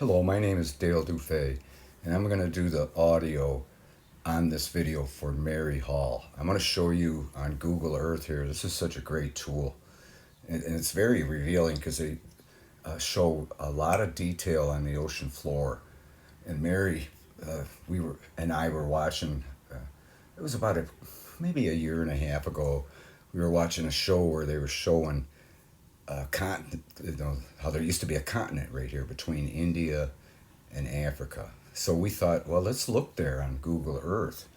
Hello, my name is Dale Dufay, and I'm going to do the audio on this video for Mary Hall. I'm going to show you on Google Earth here. This is such a great tool, and it's very revealing because they show a lot of detail on the ocean floor. And Mary, we were and I were watching. It was about maybe a year and a half ago. We were watching a show where they were showing continent, how there used to be a continent right here between India and Africa. So we thought, well, let's look there on Google Earth,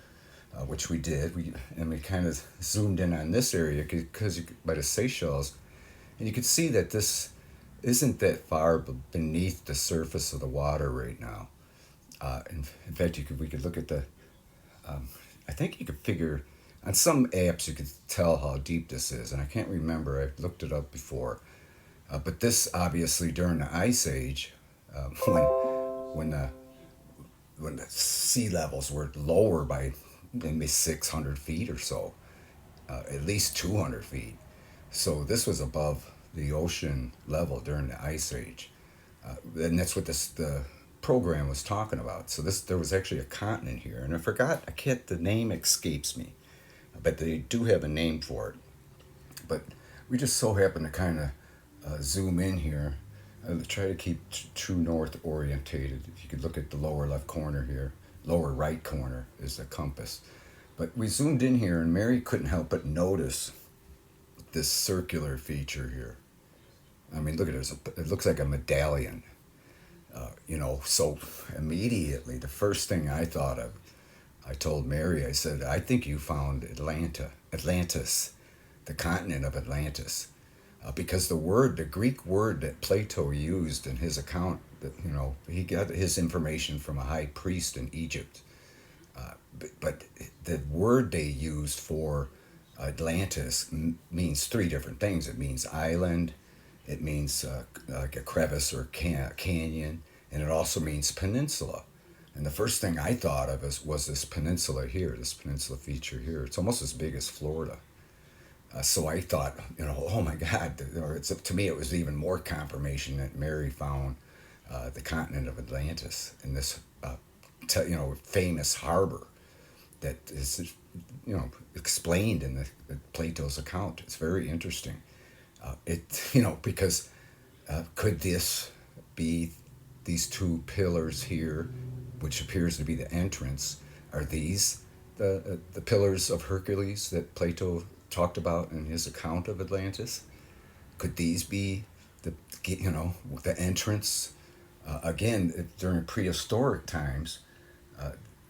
which we did. We kind of zoomed in on this area because by the Seychelles, and you could see that this isn't that far beneath the surface of the water right now. In fact, we could look at the. I think you could figure on some apps you could tell how deep this is, and I can't remember. I've looked it up before, but this obviously during the Ice Age, when when the when the sea levels were lower by maybe 600 feet or so, at least 200 feet. So this was above the ocean level during the Ice Age, and that's what the program was talking about. So there was actually a continent here, and I forgot. I can't. The name escapes me, but they do have a name for it. But we just so happen to kind of zoom in here. Try to keep true north orientated. If you could look at the lower left corner here, lower right corner is the compass. But we zoomed in here, and Mary couldn't help but notice this circular feature here. I mean, look at it. It looks like a medallion. So immediately, the first thing I thought of, I told Mary, I said, I think you found Atlantis, the continent of Atlantis. Because the Greek word that Plato used in his account, that he got his information from a high priest in Egypt. But the word they used for Atlantis means three different things. It means island, it means like a crevice or canyon, and it also means peninsula. And the first thing I thought of was this peninsula here, this peninsula feature here. It's almost as big as Florida. So I thought, oh my God, to me it was even more confirmation that Mary found the continent of Atlantis in this, famous harbor that is, explained in the Plato's account. It's very interesting. Because could this be these two pillars here, which appears to be the entrance? Are these the pillars of Hercules that Plato talked about in his account of Atlantis? Could these be the entrance? Again, during prehistoric times,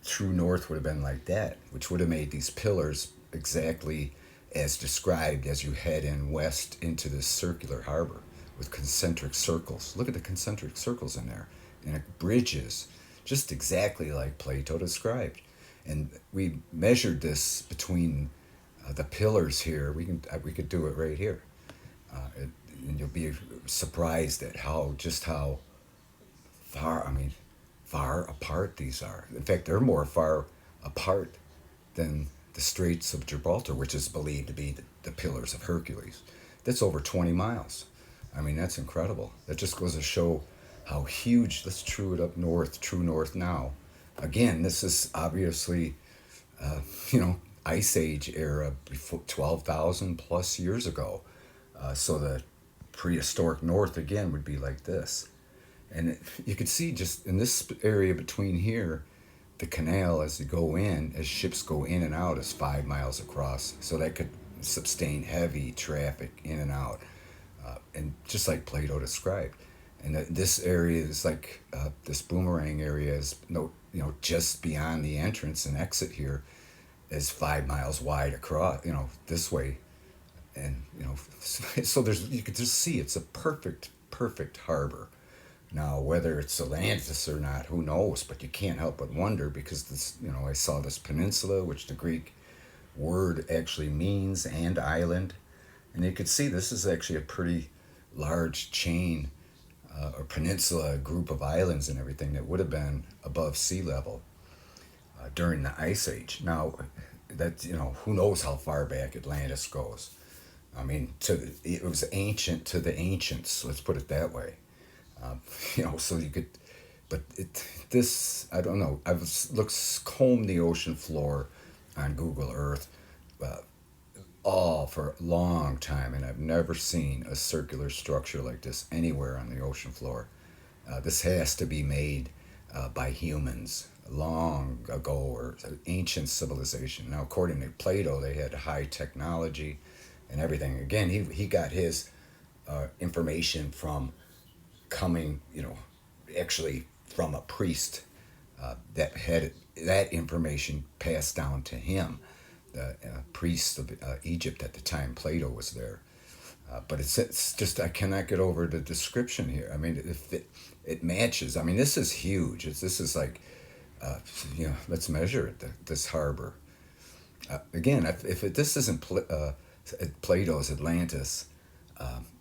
true north would have been like that, which would have made these pillars exactly as described as you head in west into this circular harbor with concentric circles. Look at the concentric circles in there, and it bridges just exactly like Plato described. And we measured this between the pillars here. We could do it right here, and you'll be surprised at how far apart these are. In fact, they're more far apart than the Straits of Gibraltar, which is believed to be the pillars of Hercules. That's over 20 miles. I mean, that's incredible. That just goes to show how huge. Let's true it up north, true north now. Again, this is obviously, Ice Age era, before 12,000 plus years ago. So the prehistoric north again would be like this. And you could see just in this area between here, the canal as ships go in and out is 5 miles across. So that could sustain heavy traffic in and out. And just like Plato described. And this area is like, this boomerang area is just beyond the entrance and exit here is 5 miles wide across, this way. And, so you could just see it's a perfect harbor. Now, whether it's Atlantis or not, who knows? But you can't help but wonder because I saw this peninsula, which the Greek word actually means, and island. And you could see this is actually a pretty large chain or peninsula, group of islands and everything that would have been above sea level during the Ice Age. Now, who knows how far back Atlantis goes? I mean, it was ancient to the ancients. Let's put it that way. So you could But this, I don't know. I've combed the ocean floor on Google Earth uh, all for a long time, and I've never seen a circular structure like this anywhere on the ocean floor. This has to be made by humans long ago, or ancient civilization. Now, according to Plato, they had high technology and everything. Again, he got his information from coming, actually from a priest that had that information passed down to him, the priest of Egypt at the time Plato was there. But it's just I cannot get over the description here. I mean, if it matches. I mean, this is huge. This is like, let's measure it. This harbor. Again, this isn't Plato's Atlantis,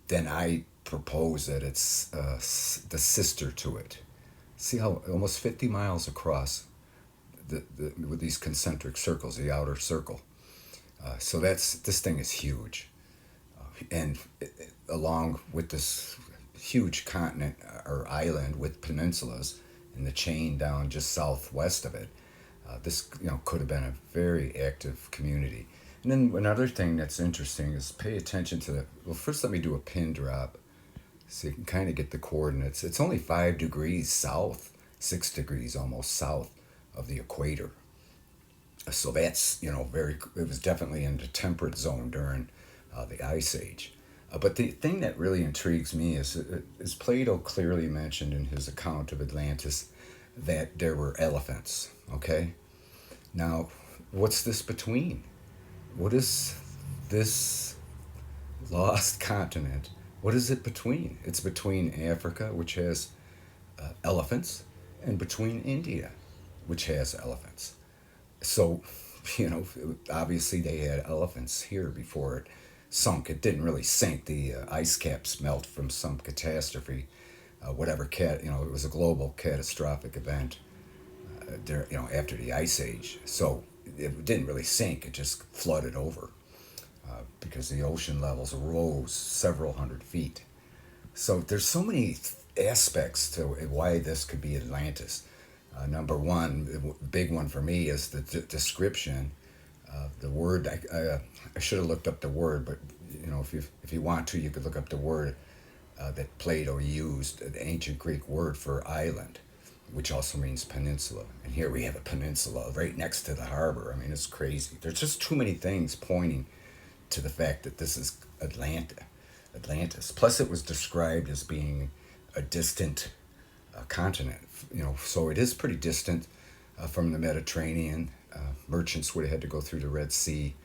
then I propose that it's the sister to it. See how almost 50 miles across with these concentric circles, the outer circle. So this thing is huge, and along with this huge continent or island with peninsulas and the chain down just southwest of it, this could have been a very active community. And then another thing that's interesting is pay attention to the. Well, first let me do a pin drop, so you can kind of get the coordinates. It's only 5 degrees south, 6 degrees almost south of the equator. So that's very. It was definitely in the temperate zone during the Ice Age. But the thing that really intrigues me is Plato clearly mentioned in his account of Atlantis that there were elephants. Okay, now what's this between? What is this lost continent? What is it between? It's between Africa, which has elephants, and between India, which has elephants. So, obviously they had elephants here before it sunk. It didn't really sink. The ice caps melt from some catastrophe, whatever it was a global catastrophic event after the Ice Age. So it didn't really sink. It just flooded over because the ocean levels rose several hundred feet. So there's so many aspects to why this could be Atlantis. Number one, the big one for me is the description. The word I should have looked up the word, but if you want to, you could look up the word that Plato used, the ancient Greek word for island, which also means peninsula. And here we have a peninsula right next to the harbor. I mean, it's crazy. There's just too many things pointing to the fact that this is Atlantis. Plus, it was described as being a distant continent. So it is pretty distant from the Mediterranean. Merchants would have had to go through the Red Sea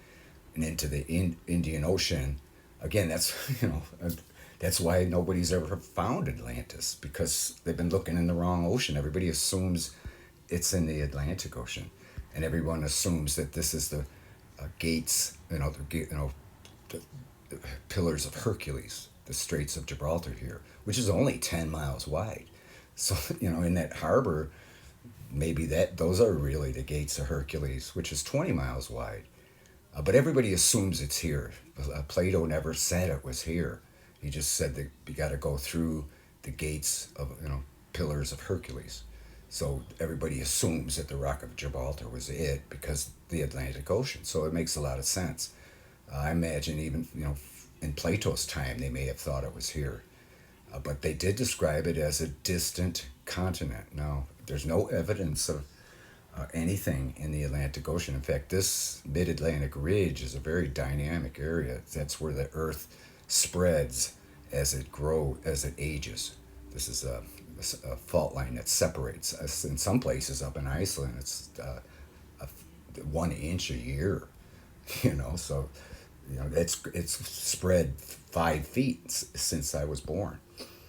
and into the Indian Ocean. Again, that's why nobody's ever found Atlantis, because they've been looking in the wrong ocean. Everybody assumes it's in the Atlantic Ocean, and everyone assumes that this is the gates, the pillars of Hercules, the Straits of Gibraltar here, which is only 10 miles wide. So, in that harbor, maybe those are really the gates of Hercules, which is 20 miles wide. But everybody assumes it's here. Plato never said it was here. He just said that you got to go through the gates of, pillars of Hercules. So everybody assumes that the Rock of Gibraltar was it because the Atlantic Ocean. So it makes a lot of sense. I imagine even, in Plato's time, they may have thought it was here. But they did describe it as a distant continent. Now, there's no evidence of anything in the Atlantic Ocean. In fact, this mid-Atlantic ridge is a very dynamic area. That's where the Earth spreads as it ages. This is a fault line that separates us. In some places up in Iceland, it's 1 inch a year. So it's spread 5 feet since I was born.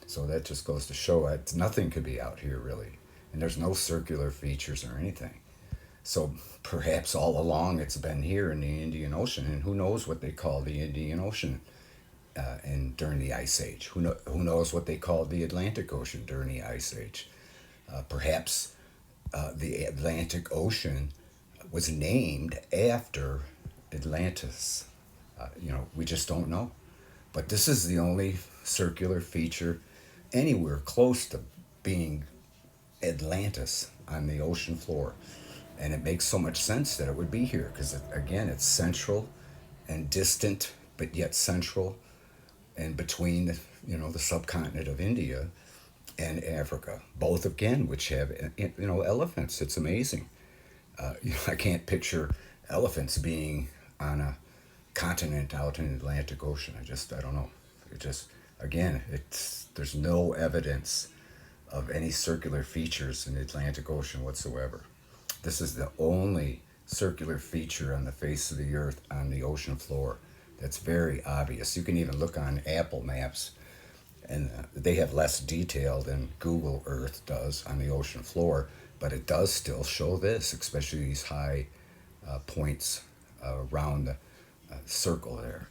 So that just goes to show nothing could be out here really, and there's no circular features or anything. So perhaps all along it's been here in the Indian Ocean, and who knows what they call the Indian Ocean and during the Ice Age. Who knows what they called the Atlantic Ocean during the Ice Age? Perhaps the Atlantic Ocean was named after Atlantis. We just don't know. But this is the only circular feature anywhere close to being Atlantis on the ocean floor. And it makes so much sense that it would be here because, again, it's central and distant, but yet central and between, the subcontinent of India and Africa, both again, which have, elephants. It's amazing. I can't picture elephants being on a continent out in the Atlantic Ocean. I don't know. It just, again, there's no evidence of any circular features in the Atlantic Ocean whatsoever. This is the only circular feature on the face of the earth on the ocean floor that's very obvious. You can even look on Apple Maps, and they have less detail than Google Earth does on the ocean floor, but it does still show this, especially these high points around the circle there.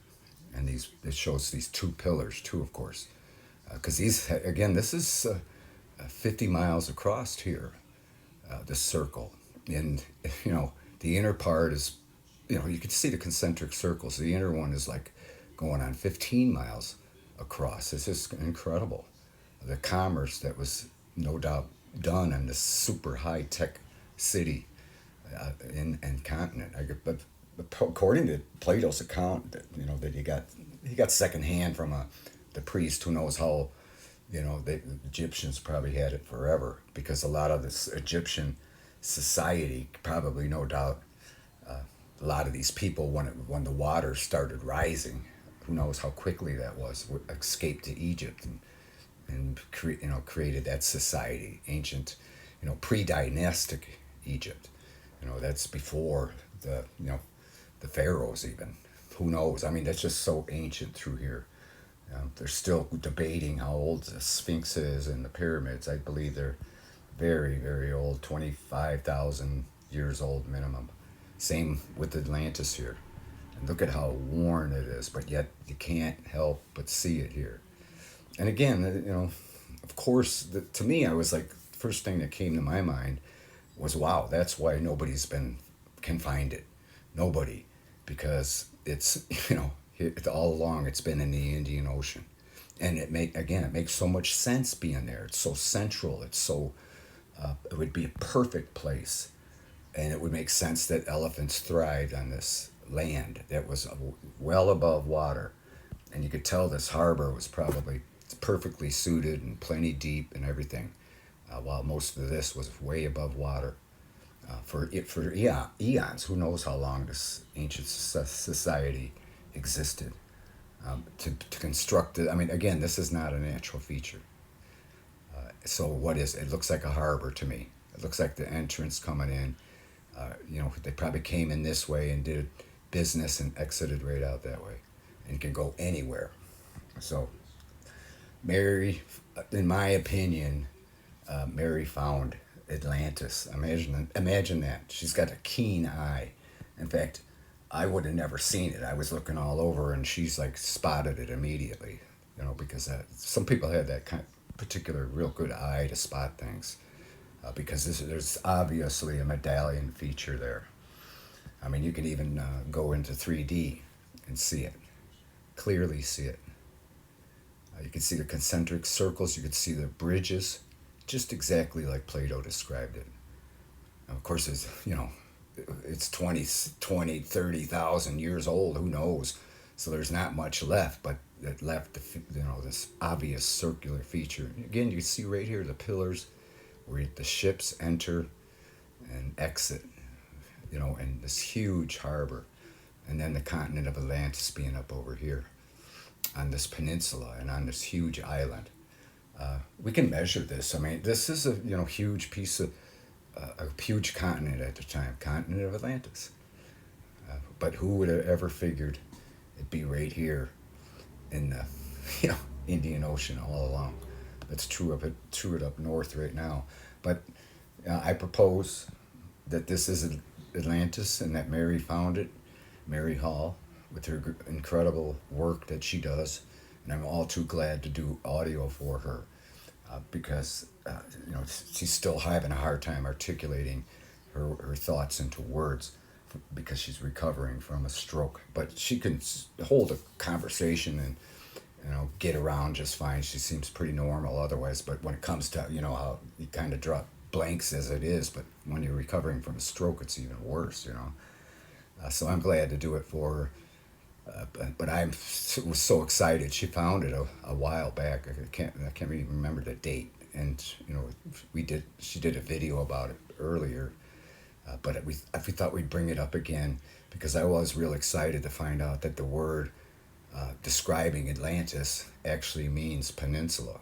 And it shows these two pillars too, of course, because these, again, this is 50 miles across here, this circle. And, the inner part is, you can see the concentric circles. The inner one is like going on 15 miles across. It's just incredible. The commerce that was no doubt done in this super high tech city and continent. But according to Plato's account, that he got secondhand from the priest who knows how, the Egyptians probably had it forever, because a lot of this Egyptian society probably, no doubt, a lot of these people, when the water started rising, who knows how quickly that was, escaped to Egypt and created that society, ancient, pre-dynastic Egypt. That's before the pharaohs even. Who knows? I mean, that's just so ancient through here. They're still debating how old the Sphinx is and the pyramids. I believe they're very, very old, 25,000 years old minimum. Same with Atlantis here. And look at how worn it is, but yet you can't help but see it here. And again, of course, to me, I was like, first thing that came to my mind was, wow, that's why can find it. Nobody. Because it's, all along it's been in the Indian Ocean. And it makes so much sense being there. It's so central. It's so, it would be a perfect place. And it would make sense that elephants thrived on this land that was well above water. And you could tell this harbor was probably perfectly suited and plenty deep and everything, while most of this was way above water. For eons, who knows how long this ancient society existed. To construct it, I mean, again, this is not a natural feature. So what is it? It looks like a harbor to me. It looks like the entrance coming in. They probably came in this way and did business and exited right out that way, and can go anywhere. So Mary, in my opinion, Mary found Atlantis. Imagine that. She's got a keen eye. In fact, I would have never seen it. I was looking all over, and she's like spotted it immediately. Because some people have that kind of particular real good eye to spot things. Because there's obviously a medallion feature there. I mean, you can even go into 3D and see it, clearly see it. You can see the concentric circles, you can see the bridges, just exactly like Plato described it. Now, of course, it's 30,000 years old, who knows? So there's not much left, but it left, this obvious circular feature. Again, you can see right here the pillars where the ships enter and exit, and this huge harbor, and then the continent of Atlantis being up over here on this peninsula and on this huge island. We can measure this. I mean, this is a huge piece of a huge continent at the time, continent of Atlantis. But who would have ever figured it'd be right here in the Indian Ocean all along? Let's true it up north right now. But I propose that this is Atlantis and that Mary found it, Mary Hall, with her incredible work that she does. And I'm all too glad to do audio for her because she's still having a hard time articulating her thoughts into words because she's recovering from a stroke. But she can hold a conversation and get around just fine. She seems pretty normal otherwise, but when it comes to how you kind of drop blanks as it is, but when you're recovering from a stroke, it's even worse, you know. So I'm glad to do it for her. But was so excited. She found it a while back. I can't even remember the date. And you know, she did a video about it earlier. But we thought we'd bring it up again because I was real excited to find out that the word describing Atlantis actually means peninsula,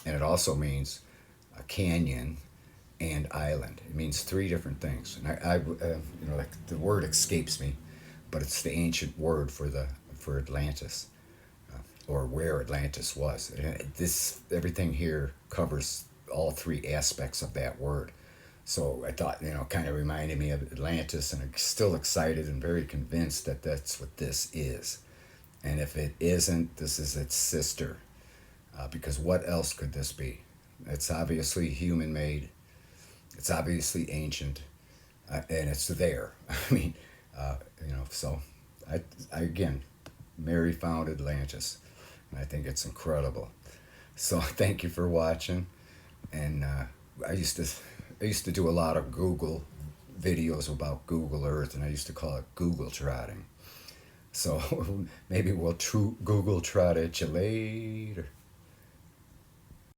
and it also means a canyon and island. It means three different things. And you know, like the word escapes me, but it's the ancient word for Atlantis, or where Atlantis was. This everything here covers all three aspects of that word. So I thought, you know, kind of reminded me of Atlantis, and I'm still excited and very convinced that that's what this is. And if it isn't, this is its sister. Because what else could this be? It's obviously human made. It's obviously ancient, and it's there. I mean, you know. So, I again, Mary found Atlantis, and I think it's incredible. So thank you for watching. And I used to do a lot of Google videos about Google Earth, and I used to call it Google trotting. So maybe we'll Google trot at you later.